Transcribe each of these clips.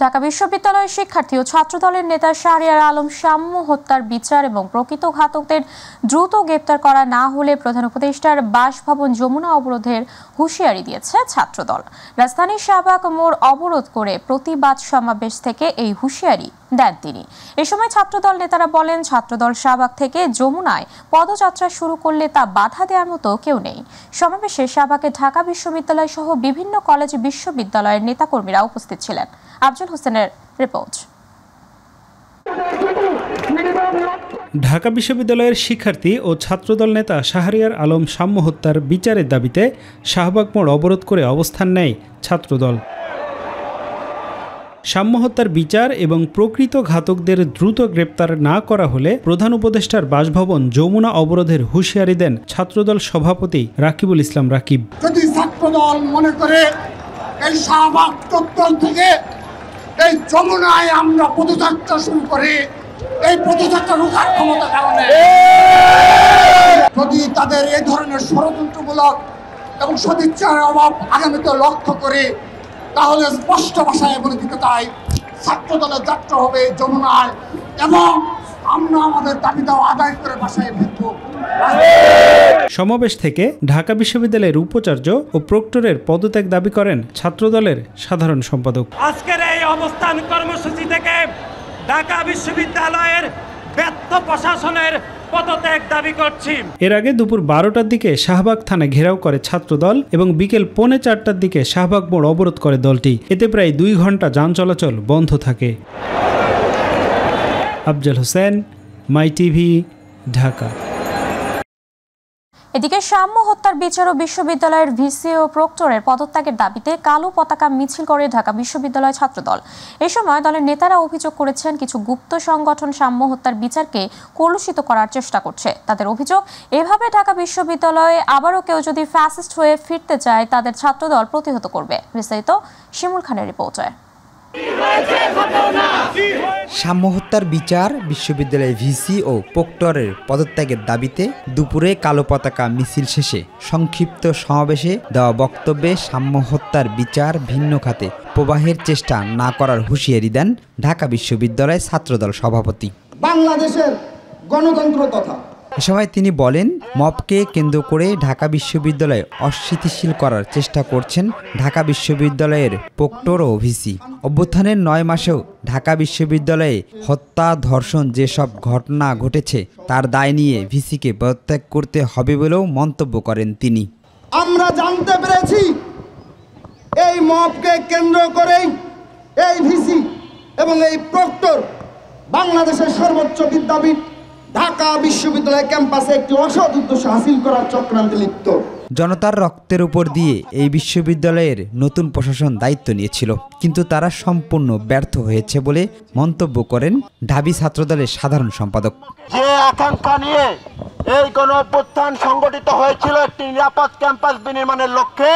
ঢাকা বিশ্ববিদ্যালয়ের শিক্ষার্থী ও ছাত্রদলের নেতা শাহরিয়ার আলম সাম্য হত্যার বিচার এবং প্রকৃত ঘাতকদের দ্রুত গ্রেপ্তার করা না হলে প্রধান উপদেষ্টার বাসভবন যমুনা অবরোধের হুঁশিয়ারি দিয়েছে ছাত্রদল। রাজধানীর শাহবাগ মোড় অবরোধ করে প্রতিবাদ সমাবেশ থেকে এই হুঁশিয়ারি দেন তিনি। এ সময় ছাত্রদল নেতারা বলেন, ছাত্রদল শাহবাগ থেকে যমুনায় পদযাত্রা শুরু করলে তা বাধা দেওয়ার মতো কেউ নেই। সমাবেশে শাহবাগে ঢাকা বিশ্ববিদ্যালয় সহ বিভিন্ন কলেজ বিশ্ববিদ্যালয়ের নেতাকর্মীরা উপস্থিত ছিলেন। আফজল হোসেনের রিপোর্ট। ঢাকা বিশ্ববিদ্যালয়ের শিক্ষার্থী ও ছাত্রদল নেতা শাহরিয়ার আলম সাম্য হত্যার বিচারের দাবিতে শাহবাগ মোড় অবরোধ করে অবস্থান নেয় ছাত্রদল। সাম্য হত্যার বিচার এবং প্রকৃত ঘাতকদের দ্রুত গ্রেপ্তার না করা হলে প্রধান উপদেষ্টার বাসভবন যমুনা অবরোধের হুঁশিয়ারি দেন ছাত্রদল সভাপতি রাকিবুল ইসলাম রাকিব। যদি ছাত্রদল মনে করে এই শাহবাগ চত্বর থেকে এই যমুনায় আমরা পদযাত্রা শুরু করে এই পদযাত্রা রোখার ক্ষমতা কারণে যদি তাদের এই ধরনের ষড়যন্ত্রমূলক এবং সদিচ্ছার অভাব আগামীতে লক্ষ্য করে, তাহলে স্পষ্ট ভাষায় বলে দিতে চাই, ছাত্রদলের যাত্রা হবে যমুনায় এবং আমরা আমাদের দাবি দাওয়া আদায় করে বাসায় ফিরব। সমাবেশ থেকে ঢাকা বিশ্ববিদ্যালয়ের উপাচার্য ও প্রক্টরের পদত্যাগ দাবি করেন ছাত্রদলের সাধারণ সম্পাদক। আজকের এই অবস্থান কর্মসূচি থেকে ঢাকা বিশ্ববিদ্যালয়ের ব্যর্থ প্রশাসনের পদত্যাগ দাবি করছি। এর আগে দুপুর 12টার দিকে শাহবাগ থানা ঘেরাও করে ছাত্রদল এবং বিকেল 3:45টার দিকে শাহবাগ মোড় অবরোধ করে দলটি। এতে প্রায় 2 ঘন্টা যান চলাচল বন্ধ থাকে। আফজল হোসেন, মাই টিভি, ঢাকা। এদিকে সাম্য হত্যার বিচার ও বিশ্ববিদ্যালয়ের ভিসি ও প্রক্টরের পদত্যাগের দাবিতে কালো পতাকা মিছিল করে ঢাকা বিশ্ববিদ্যালয় ছাত্রদল। এ সময় দলের নেতারা অভিযোগ করেছেন, কিছু গুপ্ত সংগঠন সাম্য হত্যার বিচারকে কলুষিত করার চেষ্টা করছে। তাদের অভিযোগ, এভাবে ঢাকা বিশ্ববিদ্যালয়ে আবারও কেউ যদি ফ্যাসিস্ট হয়ে ফিরতে চায় তাদের ছাত্রদল প্রতিহত করবে। বিস্তারিত শিমুল খানের রিপোর্টে। সাম্য হত্যার বিচার, বিশ্ববিদ্যালয়ের ভিসি ও প্রক্টরের পদত্যাগের দাবিতে দুপুরে কালো পতাকা মিছিল শেষে সংক্ষিপ্ত সমাবেশে দেওয়া বক্তব্যে সাম্য হত্যার বিচার ভিন্ন খাতে প্রবাহের চেষ্টা না করার হুঁশিয়ারি দেন ঢাকা বিশ্ববিদ্যালয়ের ছাত্রদল সভাপতি। বাংলাদেশের গণতন্ত্র তথা এ সময় তিনি বলেন, মবকে কেন্দ্র করে ঢাকা বিশ্ববিদ্যালয় অস্থিতিশীল করার চেষ্টা করছেন ঢাকা বিশ্ববিদ্যালয়ের প্রক্টর ও ভিসি। অভ্যুত্থানের 9 মাসেও ঢাকা বিশ্ববিদ্যালয়ে হত্যা, ধর্ষণ যেসব ঘটনা ঘটেছে তার দায় নিয়ে ভিসিকে পদত্যাগ করতে হবে বলেও মন্তব্য করেন তিনি। আমরা জানতে পেরেছি এই মবকে কেন্দ্র করেই এই ভিসি এবং এই প্রক্টর বাংলাদেশের সর্বোচ্চ বিদ্যাপীঠ ঢাকা বিশ্ববিদ্যালয় ক্যাম্পাসে একটি অসৎ উদ্দেশ্য হাসিল করার চক্রান্তে লিপ্ত। জনতার রক্তের উপর দিয়ে এই বিশ্ববিদ্যালয়ের নতুন প্রশাসন দায়িত্ব নিয়েছিল, কিন্তু তারা সম্পূর্ণ ব্যর্থ হয়েছে বলে মন্তব্য করেন ঢাবি ছাত্রদলের সাধারণ সম্পাদক। যে আকাঙ্ক্ষা নিয়ে এই গণঅভ্যুত্থান সংগঠিত হয়েছিল একটি নিরাপদ ক্যাম্পাস বিনির্মাণের লক্ষ্যে,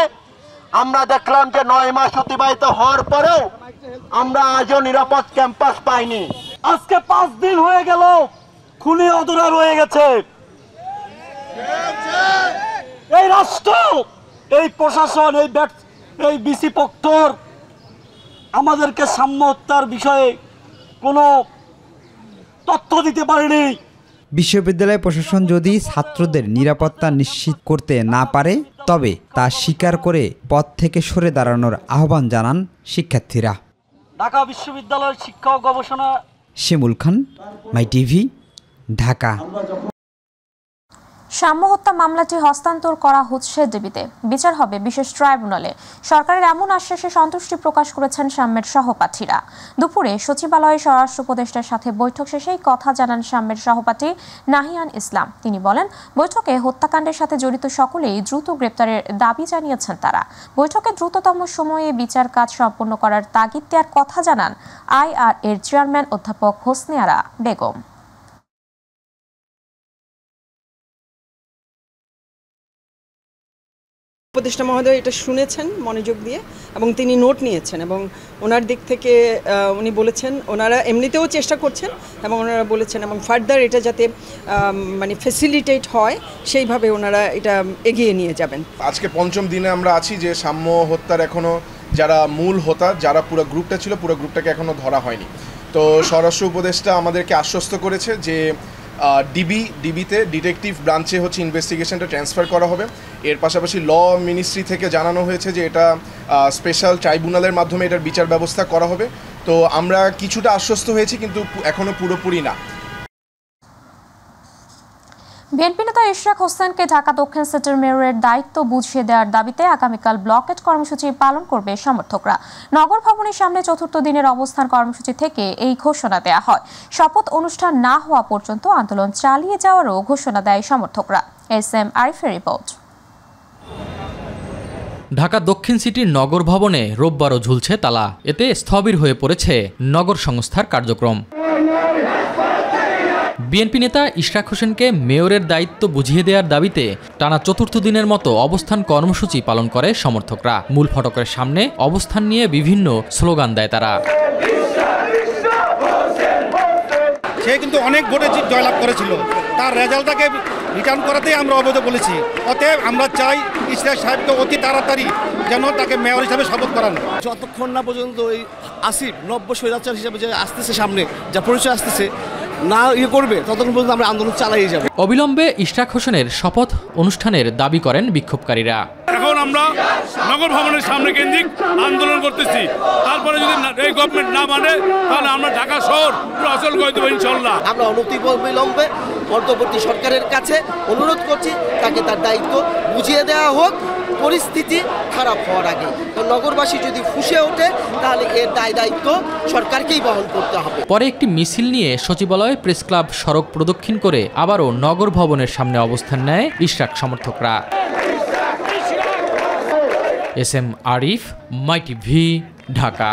আমরা দেখলাম যে 9 মাস অতিবাহিত হওয়ার পরেও আমরা আজও নিরাপদ ক্যাম্পাস পাইনি। আজকে 5 দিন হয়ে গেল, খুনি অধরা রয়ে গেছে। এই রাষ্ট্র, এই প্রশাসন, এই বিসি প্রক্টর আমাদেরকে সাম্য হত্যার বিষয়ে কোনো তথ্য দিতে পারেনি। বিশ্ববিদ্যালয় প্রশাসন যদি ছাত্রদের নিরাপত্তা নিশ্চিত করতে না পারে তবে তা স্বীকার করে পদ থেকে সরে দাঁড়ানোর আহ্বান জানান শিক্ষার্থীরা। ঢাকা বিশ্ববিদ্যালয়ের শিক্ষা ও গবেষণা। শিমুল খান, মাই টিভি, ঢাকা। সাম্য হত্যা মামলাটি হস্তান্তর করা হচ্ছে ডিবিতে, বিচার হবে বিশেষ ট্রাইব্যুনালে। সরকারের এমন আশ্বাসে সন্তুষ্টি প্রকাশ করেছেন সাম্যের সহপাঠীরা। দুপুরে সচিবালয়ে স্বরাষ্ট্র উপদেষ্টার সাথে বৈঠক শেষেই কথা জানান সাম্যের সহপাঠী নাহিয়ান ইসলাম। তিনি বলেন, বৈঠকে হত্যাকাণ্ডের সাথে জড়িত সকলেই দ্রুত গ্রেপ্তারের দাবি জানিয়েছেন তারা। বৈঠকে দ্রুততম সময়ে বিচার কাজ সম্পন্ন করার তাগিদ দেওয়ার কথা জানান IR এর চেয়ারম্যান অধ্যাপক হোসনে আরা বেগম। উপদেষ্টা মহোদয় এটা শুনেছেন মনোযোগ দিয়ে এবং তিনি নোট নিয়েছেন এবং ওনার দিক থেকে উনি বলেছেন ওনারা এমনিতেও চেষ্টা করছেন এবং ওনারা বলেছেন এবং ফার্দার এটা যাতে মানে ফ্যাসিলিটেট হয় সেইভাবে ওনারা এটা এগিয়ে নিয়ে যাবেন। আজকে 5ম দিনে আমরা আছি যে সাম্য হত্যার এখনও যারা মূল হোতা, যারা পুরো গ্রুপটা ছিল, পুরো গ্রুপটাকে এখনও ধরা হয়নি। তো স্বরাষ্ট্র উপদেষ্টা আমাদেরকে আশ্বস্ত করেছে যে ডিবিতে ডিটেকটিভ ব্রাঞ্চে হচ্ছে ইনভেস্টিগেশনটা ট্রান্সফার করা হবে। এর পাশাপাশি ল মিনিস্ট্রি থেকে জানানো হয়েছে যে এটা স্পেশাল ট্রাইব্যুনালের মাধ্যমে এটার বিচার ব্যবস্থা করা হবে। তো আমরা কিছুটা আশ্বস্ত হয়েছি, কিন্তু এখনও পুরোপুরি না। বিএনপি নেতা ইশরাক হোসেনকে ঢাকা দক্ষিণ সিটির মেয়রের দায়িত্ব বুঝিয়ে দেওয়ার দাবিতে আগামীকাল ব্লকেট কর্মসূচি পালন করবে সমর্থকরা। নগর ভবনের সামনে চতুর্থ দিনের অবস্থান কর্মসূচি থেকে এই ঘোষণা দেয়া হয়। শপথ অনুষ্ঠান না হওয়া পর্যন্ত আন্দোলন চালিয়ে যাওয়ারও ঘোষণা দেয় সমর্থকরা। এস.এম. আরিফের রিপোর্ট। ঢাকা দক্ষিণ সিটির নগর ভবনে রোববারও ঝুলছে তালা। এতে স্থবির হয়ে পড়েছে নগর সংস্থার কার্যক্রম। বিএনপি নেতা ইশরাক হোসেনকে মেয়রের দায়িত্ব বুঝিয়ে দেওয়ার দাবিতে টানা চতুর্থ দিনের মতো অবস্থান কর্মসূচি পালন করে সমর্থকরা। মূল ফটকের সামনে অবস্থান নিয়ে বিভিন্ন স্লোগান দেয় তারা। সে কিন্তু অনেক ভোটে জয়লাভ করেছিল, তার রেজাল্টটাকে রিটার্ন করাতেই আমরা অবৈধ বলেছি। অতএব আমরা চাই ইশরাক সাহেবকে অতি তাড়াতাড়ি যেন তাকে মেয়র হিসাবে শপথ করানো। যতক্ষণ না পর্যন্ত এই আসিফ নব্য স্বৈরাচার হিসাবে যে আসতেছে, সামনে যা পরিচয় আসতেছে না করবে, ততক্ষণ পর্যন্ত আমরা আন্দোলন চালিয়ে যাব। অবিলম্বে ইশরাক হোসেনের শপথ অনুষ্ঠানের দাবি করেন বিক্ষোভকারীরা। এখন আমরা নগর ভবনের সামনে কেন্দ্রিক আন্দোলন করতেছি। তারপরে যদি এই গভর্নমেন্ট না মানে, তাহলে আমরা ঢাকা শহর পুরো অচল করে দেবো ইনশাল্লাহ। আমরা অনতিবিলম্বে অন্তর্বর্তী সরকারের কাছে অনুরোধ করছি, তাকে তার দায়িত্ব বুঝিয়ে দেওয়া হোক পরিস্থিতি খারাপ হওয়ার আগে। তো নগরবাসী যদি ফুঁসে ওঠে, তাহলে এর দায়িত্ব সরকারকেই বহন করতে হবে। পরে একটি মিছিল নিয়ে সচিবালয়, প্রেস ক্লাব সড়ক প্রদক্ষিণ করে আবারও নগর ভবনের সামনে অবস্থান নেয় ইশরাক সমর্থকরা। এস.এম. আরিফ, মাই টিভি, ঢাকা।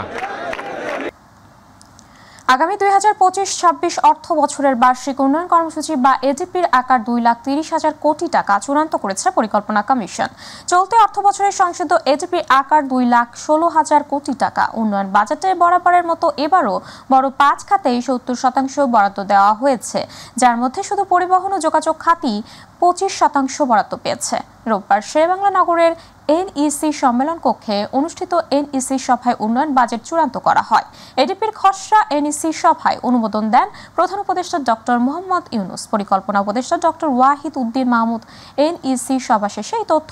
আগামী 2025-26 অর্থ বছরের বার্ষিক উন্নয়ন কর্মসূচি বা এডিপির আকার 2,30,000 কোটি টাকা চূড়ান্ত করেছে পরিকল্পনা কমিশন। চলতি অর্থ বছরের সংশোধিত এডিপির আকার 2,16,000 কোটি টাকা। উন্নয়ন বাজেটে বরাবরের মতো এবারও বড় 5 খাতেই 70% বরাদ্দ দেওয়া হয়েছে, যার মধ্যে শুধু পরিবহন ও যোগাযোগ খাতই 25% বরাদ্দ পেয়েছে। রোববার শেরেবাংলা নগরের এনইসি সম্মেলন কক্ষে অনুষ্ঠিত এনইসি সভায় উন্নয়ন বাজেট চূড়ান্ত করা হয়। এডিপির খসড়া এনইসি সভায় অনুমোদন দেন প্রধান উপদেষ্টা ডক্টর মোহাম্মদ ইউনুস। পরিকল্পনা উপদেষ্টা ডক্টর ওয়াহিদ উদ্দিন মাহমুদ এনইসি সভা শেষে এই তথ্য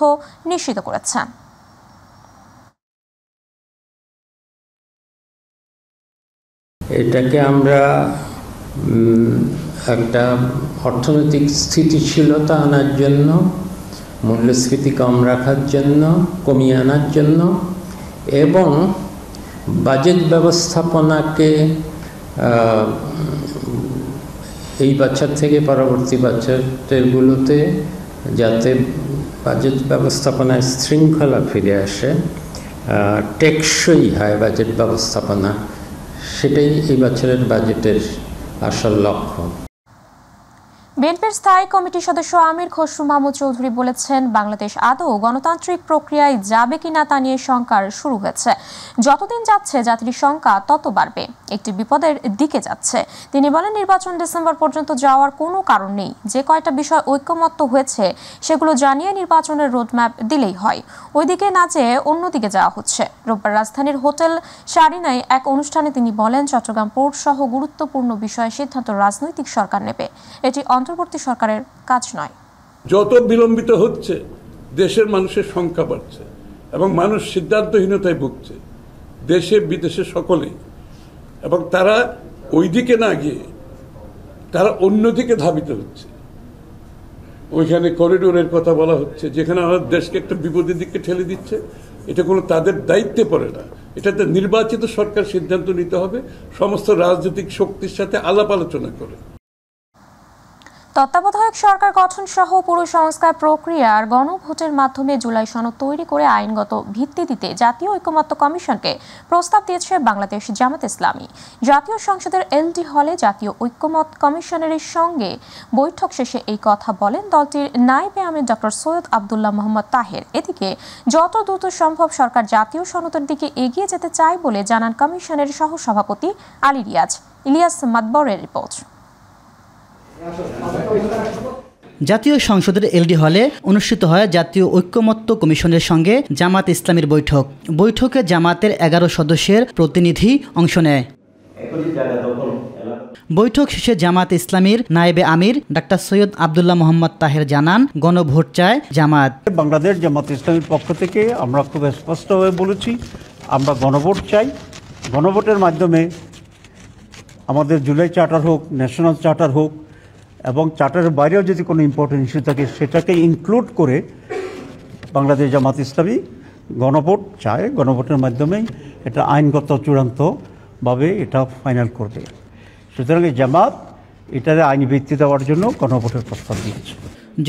নিশ্চিত করেছেন। এটাকে আমরা একটা অর্থনৈতিক স্থিতিশীলতা আনার জন্য, মূল্যস্ফীতি কম রাখার জন্য, কমিয়ে আনার জন্য এবং বাজেট ব্যবস্থাপনাকে এই বছর থেকে পরবর্তী বছরগুলোতে যাতে বাজেট ব্যবস্থাপনায় শৃঙ্খলা ফিরে আসে, টেকসই হয় বাজেট ব্যবস্থাপনা, সেটাই এই বছরের বাজেটের আসল লক্ষ্য। বিএনপির স্থায়ী কমিটির সদস্য আমির খসরু মাহমুদ চৌধুরী বলেছেন, বাংলাদেশ আদৌ গণতান্ত্রিক প্রক্রিয়ায় যাবে কিনা তা নিয়ে শঙ্কার শুরু হয়েছে। যতদিন যাচ্ছে জাতির সংখ্যা তত বাড়বে, একটি বিপদের দিকে যাচ্ছে। তিনি বলেন, নির্বাচন ডিসেম্বর পর্যন্ত যাওয়ার কোনো কারণ নেই। যে কয়টা বিষয় ঐকমত্য হয়েছে সেগুলো জানিয়ে নির্বাচনের রোডম্যাপ দিলেই হয়। ওইদিকে না যেয়ে অন্যদিকে যাওয়া হচ্ছে। রোববার রাজধানীর হোটেল শারিনায় এক অনুষ্ঠানে তিনি বলেন, চট্টগ্রাম পোর্ট সহ গুরুত্বপূর্ণ বিষয়ে সিদ্ধান্ত রাজনৈতিক সরকার নেবে, এটি অন্তর্বর্তী সরকারের কাজ নয়। যত বিলম্বিত হচ্ছে দেশের মানুষের সংখ্যা বাড়ছে এবং মানুষ সিদ্ধান্তহীনতায় ভুগছে, দেশে বিদেশে সকলেই। এবং তারা ওই দিকে না গিয়ে তারা অন্যদিকে ধাবিত হচ্ছে। ওইখানে করিডোরের কথা বলা হচ্ছে, যেখানে আমাদের দেশকে একটা বিপদের দিকে ঠেলে দিচ্ছে। এটা কোনো তাদের দায়িত্বে পড়ে না, এটাতে নির্বাচিত সরকার সিদ্ধান্ত নিতে হবে সমস্ত রাজনৈতিক শক্তির সাথে আলাপ আলোচনা করে। তত্ত্বাবধায়ক সরকার গঠন সহ পুরো সংস্কার প্রক্রিয়ার গণভোটের মাধ্যমে জুলাই সনদ তৈরি করে আইনগত ভিত্তি দিতে জাতীয় ঐকমত্য কমিশনকে প্রস্তাব দিয়েছে বাংলাদেশ জামাত ইসলামী। জাতীয় সংসদের এলডি হলে জাতীয় ঐকমত্য কমিশনের সঙ্গে বৈঠক শেষে এই কথা বলেন দলটির নায়েবে আমির ডক্টর সৈয়দ আবদুল্লাহ মোহাম্মদ তাহের। এদিকে যত দ্রুত সম্ভব সরকার জাতীয় সনদের দিকে এগিয়ে যেতে চায় বলে জানান কমিশনের সহসভাপতি আলী রিয়াজ। ইলিয়াস মাতবরের রিপোর্ট। জাতীয় সংসদের এলডি হলে অনুষ্ঠিত হয় জাতীয় ঐক্যমত্য কমিশনের সঙ্গে জামাত ইসলামীর বৈঠকে জামাতের 11 সদস্যের প্রতিনিধি অংশ নেয়। বৈঠক শেষে জামাত ইসলামীর নায়েবে আমির ডাক্তার সৈয়দ আব্দুল্লাহ মোহাম্মদ তাহের জানান, গণভোট চায় জামাত। বাংলাদেশ জামাত ইসলামীর পক্ষ থেকে আমরা খুব স্পষ্টভাবে বলেছি, আমরা গণভোট চাই। গণভোটের মাধ্যমে আমাদের জুলাই চার্টার হোক, ন্যাশনাল চার্টার হোক, এবং চার্টারের বাইরেও যদি কোনো ইম্পর্টেন্ট ইস্যু থাকে সেটাকে ইনক্লুড করে বাংলাদেশ জামাত ইসলামী গণভোট চায়। গণভোটের মাধ্যমেই এটা আইনগত চূড়ান্তভাবে এটা ফাইনাল করবে। সুতরাং জামাত এটারে আইনি ভিত্তি দেওয়ার জন্য গণভোটের প্রস্তাব দিয়েছে।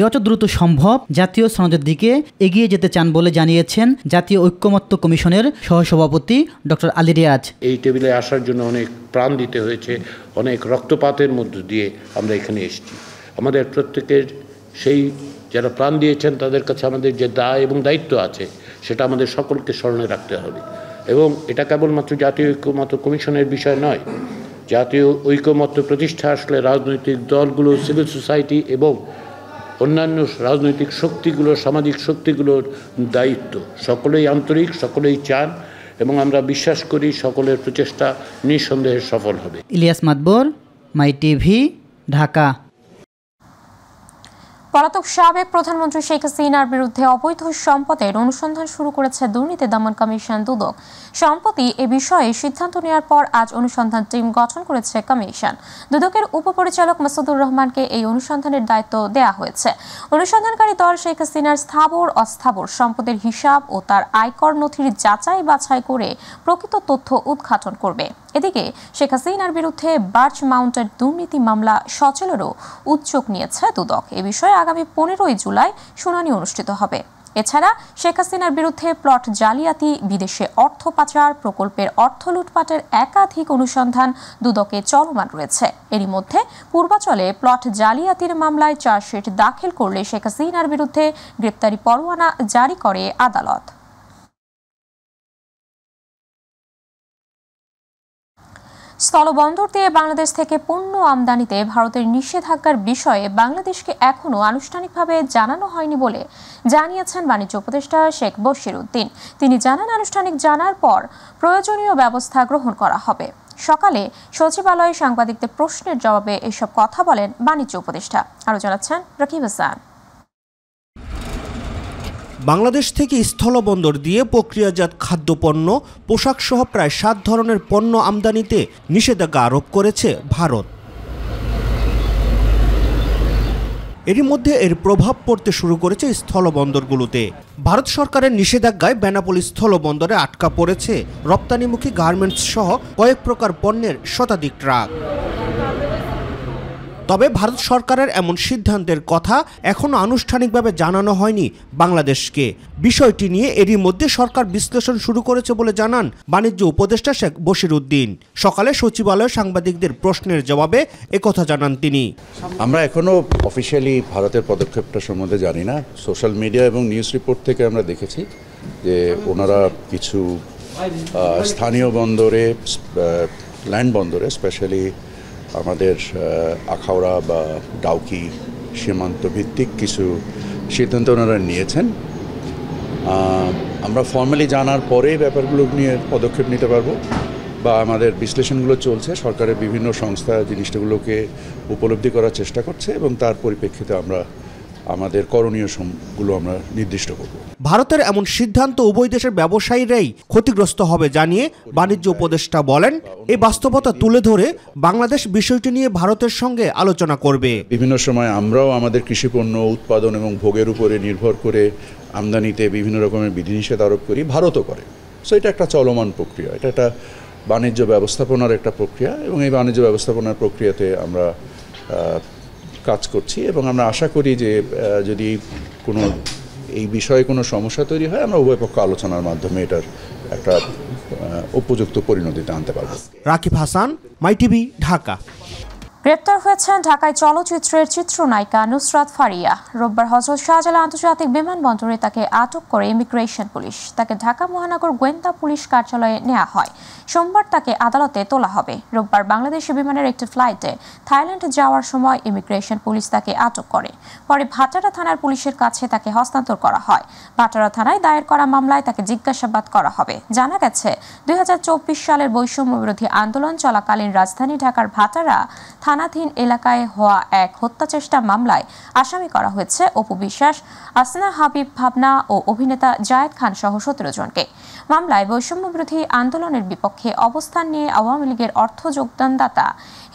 যত দ্রুত সম্ভব জাতীয় সনদের দিকে এগিয়ে যেতে চান বলে জানিয়েছেন জাতীয় ঐক্যমত্য কমিশনের সহসভাপতি ডক্টর আলী রিয়াজ। এই টেবিলে আসার জন্য অনেক প্রাণ দিতে হয়েছে, অনেক রক্তপাতের মধ্য দিয়ে আমরা এখানে এসেছি। আমাদের প্রত্যেকের সেই যারা প্রাণ দিয়েছেন তাদের কাছে আমাদের যে দায় এবং দায়িত্ব আছে সেটা আমাদের সকলকে স্মরণে রাখতে হবে। এবং এটা কেবলমাত্র জাতীয় ঐক্যমত্য কমিশনের বিষয় নয়, জাতীয় ঐক্যমত্য প্রতিষ্ঠা আসলে রাজনৈতিক দলগুলো, সিভিল সোসাইটি এবং অন্যান্য রাজনৈতিক শক্তিগুলো, সামাজিক শক্তিগুলোর দায়িত্ব। সকলেই আন্তরিক, সকলেই চান এবং আমরা বিশ্বাস করি সকলের প্রচেষ্টা নিঃসন্দেহে সফল হবে। ইলিয়াস মাতবর, মাই টিভি, ঢাকা। পলাতক সাবেক প্রধানমন্ত্রী শেখ হাসিনার বিরুদ্ধে অবৈধ সম্পদের অনুসন্ধান শুরু করেছে দুর্নীতি দমন কমিশন দুদক। সম্প্রতি এ বিষয়ে সিদ্ধান্ত নেওয়ার পর আজ অনুসন্ধান টিম গঠন করেছে কমিশন। দুদকের উপপরিচালক মাসুদুর রহমানকে এই অনুসন্ধানের দায়িত্ব দেয়া হয়েছে। অনুসন্ধানকারী দল শেখ হাসিনার স্থাবর অস্থাবর সম্পদের হিসাব ও তার আয়কর নথির যাচাই বাছাই করে প্রকৃত তথ্য উদ্ঘাটন করবে। এদিকে শেখ হাসিনার বিরুদ্ধে বার্চ মাউন্টেড দুর্নীতি মামলা সচলেরও উদ্যোগ নিয়েছে দুদক। এ বিষয়ে আগামী 15 জুলাই শুনানি অনুষ্ঠিত হবে। এছাড়া শেখ হাসিনার বিরুদ্ধে প্লট জালিয়াতি, বিদেশে অর্থ পাচার, প্রকল্পের অর্থ লুটপাটের একাধিক অনুসন্ধান দুদকে চলমান রয়েছে। এরই মধ্যে পূর্বাচলে প্লট জালিয়াতির মামলায় চার্জশিট দাখিল করলে শেখ হাসিনার বিরুদ্ধে গ্রেপ্তারি পরোয়ানা জারি করে আদালত। স্থলবন্দর দিয়ে বাংলাদেশ থেকে পণ্য আমদানিতে ভারতের নিষেধাজ্ঞার বিষয়ে বাংলাদেশকে এখনও আনুষ্ঠানিকভাবে জানানো হয়নি বলে জানিয়েছেন বাণিজ্য উপদেষ্টা শেখ বশির উদ্দিন। তিনি জানান, আনুষ্ঠানিক জানার পর প্রয়োজনীয় ব্যবস্থা গ্রহণ করা হবে। সকালে সচিবালয়ে সাংবাদিকদের প্রশ্নের জবাবে এসব কথা বলেন বাণিজ্য উপদেষ্টা। আরও জানাচ্ছেন রাকিব হাসান। বাংলাদেশ থেকে স্থলবন্দর দিয়ে প্রক্রিয়াজাত খাদ্যপণ্য, পোশাক সহ প্রায় 7 ধরনের পণ্য আমদানিতে নিষেধাজ্ঞা আরোপ করেছে ভারত। এরই মধ্যে এর প্রভাব পড়তে শুরু করেছে স্থলবন্দরগুলোতে। ভারত সরকারের নিষেধাজ্ঞায় বেনাপোল স্থলবন্দরে আটকা পড়েছে রপ্তানিমুখী গার্মেন্টস সহ কয়েক প্রকার পণ্যের শতাধিক ট্রাক। তবে ভারত সরকারের এমন সিদ্ধান্তের কথা এখনো আনুষ্ঠানিকভাবে জানানো হয়নি বাংলাদেশকে। বিষয়টি নিয়ে এরই মধ্যে সরকার বিশ্লেষণ শুরু করেছে বলে জানান বাণিজ্য উপদেষ্টা শেখ বশির উদ্দিন। সকালে সচিবালয়ে সাংবাদিকদের প্রশ্নের জবাবে একথা জানান তিনি। আমরা এখনো অফিসিয়ালি ভারতের পদক্ষেপটা সম্বন্ধে জানি না। সোশ্যাল মিডিয়া এবং নিউজ রিপোর্ট থেকে আমরা দেখেছি যে ওনারা কিছু স্থানীয় বন্দরে, ল্যান্ড বন্দরে, স্পেশালি আমাদের আখাউড়া বা ডাউকি সীমান্ত ভিত্তিক কিছু সিদ্ধান্ত ওনারা নিয়েছেন। আমরা ফর্মালি জানার পরে ব্যাপারগুলো নিয়ে পদক্ষেপ নিতে পারবো, বা আমাদের বিশ্লেষণগুলো চলছে। সরকারের বিভিন্ন সংস্থা জিনিসগুলোকে উপলব্ধি করার চেষ্টা করছে এবং তার পরিপ্রেক্ষিতে আমরা আমাদের করণীয়গুলো আমরা নির্দিষ্ট করব। ভারতের এমন সিদ্ধান্ত উভয় দেশের ব্যবসায়ীরাই ক্ষতিগ্রস্ত হবে জানিয়ে বাণিজ্য উপদেষ্টা বলেন, এই বাস্তবতা তুলে ধরে বাংলাদেশ বিষয়টি নিয়ে ভারতের সঙ্গে আলোচনা করবে। বিভিন্ন সময় আমরাও আমাদের কৃষিপণ্য উৎপাদন এবং ভোগের উপরে নির্ভর করে আমদানিতে বিভিন্ন রকমের বিধিনিষেধ আরোপ করি, ভারতও করে। সো এটা একটা চলমান প্রক্রিয়া, এটা একটা বাণিজ্য ব্যবস্থাপনার একটা প্রক্রিয়া, এবং এই বাণিজ্য ব্যবস্থাপনার প্রক্রিয়াতে আমরা কাজ করছি এবং আমরা আশা করি যে যদি কোনো এই বিষয়ে কোনো সমস্যা তৈরি হয় আমরা উভয় পক্ষ আলোচনার মাধ্যমে এটার একটা উপযুক্ত পরিণতিতে আনতে পারব। রাকিব হাসান, মাই টিভি, ঢাকা। গ্রেপ্তার হয়েছেন ঢাকায় চলচ্চিত্রের চিত্রনায়িকা নুসরাত ফারিয়া। রোববার হযরত শাহজালাল আন্তর্জাতিক বিমানবন্দরে তাকে আটক করে ইমিগ্রেশন পুলিশ। তাকে ঢাকা মহানগর গোয়েন্দা পুলিশ কার্যালয়ে নেওয়া হয়। সোমবার তাকে আদালতে তোলা হবে। রোববার বাংলাদেশি বিমানের একটি ফ্লাইটে থাইল্যান্ড যাওয়ার সময় ইমিগ্রেশন পুলিশ তাকে আটক করে। পরে ভাটারা থানার পুলিশের কাছে তাকে হস্তান্তর করা হয়। ভাটারা থানায় দায়ের করা মামলায় তাকে জিজ্ঞাসাবাদ করা হবে। জানা গেছে 2024 সালের বৈষম্য বিরোধী আন্দোলন চলাকালীন রাজধানী ঢাকার ভাটারা থানাধীন এলাকায় হওয়া এক হত্যা চেষ্টা মামলায় আসামি করা হয়েছে অপু বিশ্বাস, আসনা হাবিব ভাবনা ও অভিনেতা জায়েদ খান সহ 17 জনকে। মামলায় বৈষম্য বিরোধী আন্দোলনের বিপক্ষে অবস্থান নিয়ে আওয়ামী লীগের অর্থ যোগদানদাতা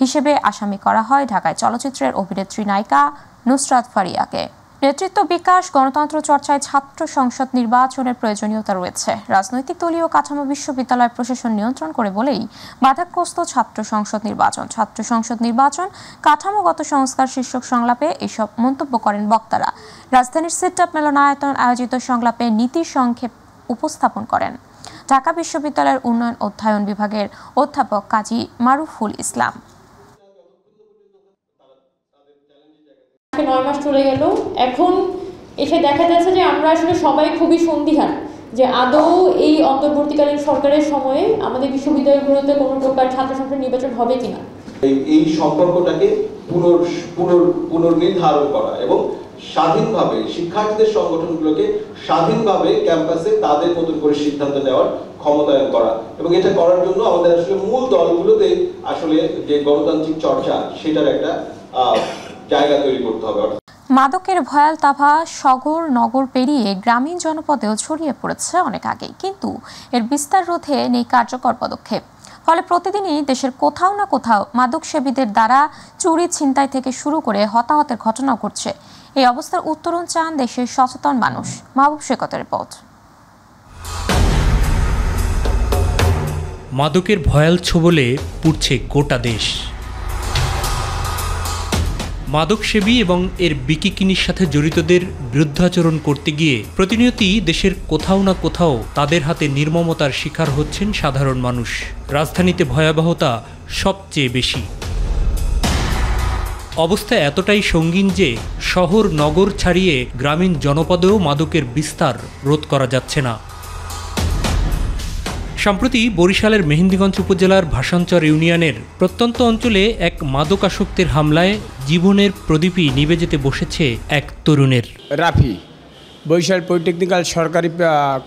হিসেবে আসামি করা হয় ঢাকায় চলচ্চিত্রের অভিনেত্রী নায়িকা নুসরাত ফারিয়াকে। নেতৃত্ব বিকাশ, গণতন্ত্র চর্চায় ছাত্র সংসদ নির্বাচনের প্রয়োজনীয়তা রয়েছে। রাজনৈতিক দলীয় কাঠামো বিশ্ববিদ্যালয় প্রশাসন নিয়ন্ত্রণ করে বলেই বাধাগ্রস্ত ছাত্র সংসদ নির্বাচন। ছাত্র সংসদ নির্বাচন কাঠামোগত সংস্কার শীর্ষক সংলাপে এসব মন্তব্য করেন বক্তারা। রাজধানীর সিটআপ মিলনায়তন আয়োজিত সংলাপে নীতি সংক্ষেপ উপস্থাপন করেন ঢাকা বিশ্ববিদ্যালয়ের উন্নয়ন অধ্যয়ন বিভাগের অধ্যাপক কাজী মারুফুল ইসলাম। 9 মাস চলে গেল, এখন এসে দেখা যাচ্ছে যে আমরা আসলে সবাই খুবই সন্দিহান যে আদৌ এই অন্তর্বর্তীকালীন সরকারের সময়ে আমাদের বিশ্ববিদ্যালয়গুলোতে কোনো প্রকার ছাত্র সংসদ নির্বাচন হবে কিনা। এই সম্পর্কটাকে পুনর্নির্ধারণ করা এবং স্বাধীনভাবে শিক্ষার্থীদের সংগঠনগুলোকে স্বাধীনভাবে ক্যাম্পাসে তাদের মতন করে সিদ্ধান্ত নেওয়ার ক্ষমতায়ন করা, এবং এটা করার জন্য আমাদের আসলে মূল দলগুলোতে আসলে যে গণতান্ত্রিক চর্চা সেটার একটা জায়গা তৈরি করতে হবে। মাদকের ভয়াল তাভা শহর নগর পেরিয়ে গ্রামীণ জনপদেও ছড়িয়ে পড়েছে অনেক আগেই, কিন্তু এর বিস্তার রোধে নেই কার্যকর পদক্ষেপ। ফলে প্রতিদিনই দেশের কোথাও না কোথাও মাদক সেবীদের দ্বারা চুরি ছিনতাই থেকে শুরু করে হতাহতের ঘটনা ঘটছে। এই অবস্থার উত্তরণ চান দেশের সচেতন মানুষ। মাহবুব সৈকতের রিপোর্ট। মাদকের ভয়াল ছোবলে পুড়ছে গোটা দেশ। মাদকসেবী এবং এর বিকিকিনির সাথে জড়িতদের বিরুদ্ধাচরণ করতে গিয়ে প্রতিনিয়তই দেশের কোথাও না কোথাও তাদের হাতে নির্মমতার শিকার হচ্ছেন সাধারণ মানুষ। রাজধানীতে ভয়াবহতা সবচেয়ে বেশি। অবস্থা এতটাই সঙ্গীন যে শহর নগর ছাড়িয়ে গ্রামীণ জনপদেও মাদকের বিস্তার রোধ করা যাচ্ছে না। সম্প্রতি বরিশালের মেহেন্দিগঞ্জ উপজেলার ভাসানচর ইউনিয়নের প্রত্যন্ত অঞ্চলে এক মাদকাসক্তের হামলায় জীবনের প্রদীপই নিভে যেতে বসেছে এক তরুণের। রাফি বরিশাল পলিটেকনিক্যাল সরকারি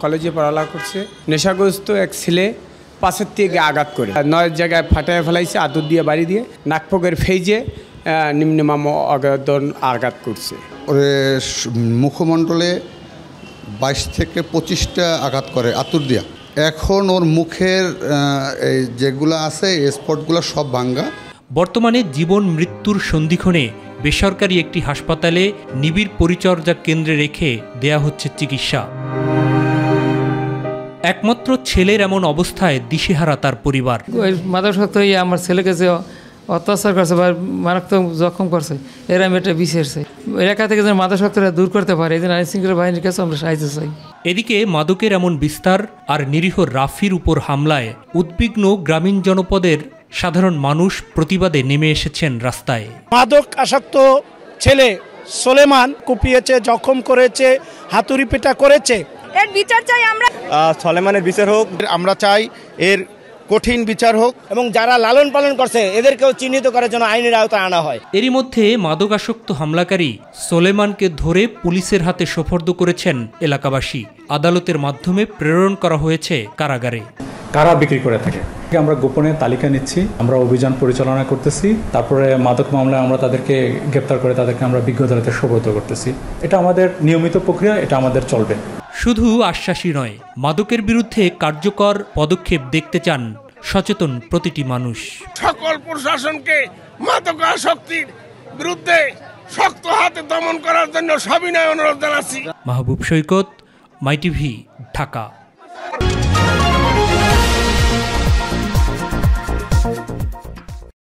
কলেজে পড়ালেখা করছে। নেশাগ্রস্ত এক ছেলে পাশের থেকে আঘাত করে 9 জায়গায় ফাটায় ফেলাইছে, আদর দিয়ে বাড়ি দিয়ে নাকপকের ফেজে নিম্নমাম আঘাত করছে। ওরে মুখমণ্ডলে 22 থেকে 25টা আঘাত করে আতুর দিয়া। এখন ওর মুখের এই যেগুলো আছে স্পটগুলো সব ভাঙ্গা। বর্তমানে জীবন মৃত্যুর সন্ধিক্ষণে বেসরকারি একটি হাসপাতালে নিবিড় পরিচর্যা কেন্দ্রে রেখে দেয়া হচ্ছে চিকিৎসা। একমাত্র ছেলের এমন অবস্থায় দিশেহারা তার পরিবার। মাদকাসক্ত হয়ে আমার ছেলেকে যে অত্যাচার করছে বা মারাত্মক জখম করছে, এরা আমি এটা বিচারছে এলাকা থেকে যেন মাদকাসক্তরা দূর করতে পারে, এই জন্য আইন শৃঙ্খলা বাহিনীর কাছে আমরা সাহায্য চাই। এদিকে মাদকের এমন বিস্তার আর নিরীহ রাফির উপর হামলায় উদ্বিগ্ন গ্রামীণ জনপদের সাধারণ মানুষ প্রতিবাদে নেমে এসেছেন রাস্তায়। মাদক আসক্ত ছেলে সোলেমান কুপিয়েছে, জখম করেছে, হাতুড়ি পেটা করেছে, এর বিচার চাই আমরা। সোলেমানের বিচার হোক, আমরা চাই এর কঠিন বিচার হোক, এবং যারা লালন পালন করছে এদেরকেও চিহ্নিত করার জন্য আইনের আওতায় আনা হয়। এরই মধ্যে মাদকাসক্ত হামলাকারী সোলেমানকে ধরে পুলিশের হাতে সোপর্দ করেছেন এলাকাবাসী। আদালতের মাধ্যমে প্রেরণ করা হয়েছে কারাগারে। কারা বিক্রি করে থাকে আমরা গোপনে তালিকা নিচ্ছি, আমরা অভিযান পরিচালনা করতেছি, তারপরে মাদক মামলায় আমরা তাদেরকে গ্রেপ্তার করে তাদেরকে আমরা বিজ্ঞ আদালতে সোপর্দ করতেছি। এটা আমাদের নিয়মিত প্রক্রিয়া, এটা আমাদের চলবে। শুধু আশ্বাসী নয়, মাদকের বিরুদ্ধে কার্যকর পদক্ষেপ দেখতে চান সচেতন প্রতিটি মানুষ। সকল প্রশাসনকে মাদকাসক্তির বিরুদ্ধে শক্ত হাতে দমন করার জন্য সবিনয় অনুরোধ জানাচ্ছি। মাহবুব সৈকত, মাই টিভি, ঢাকা।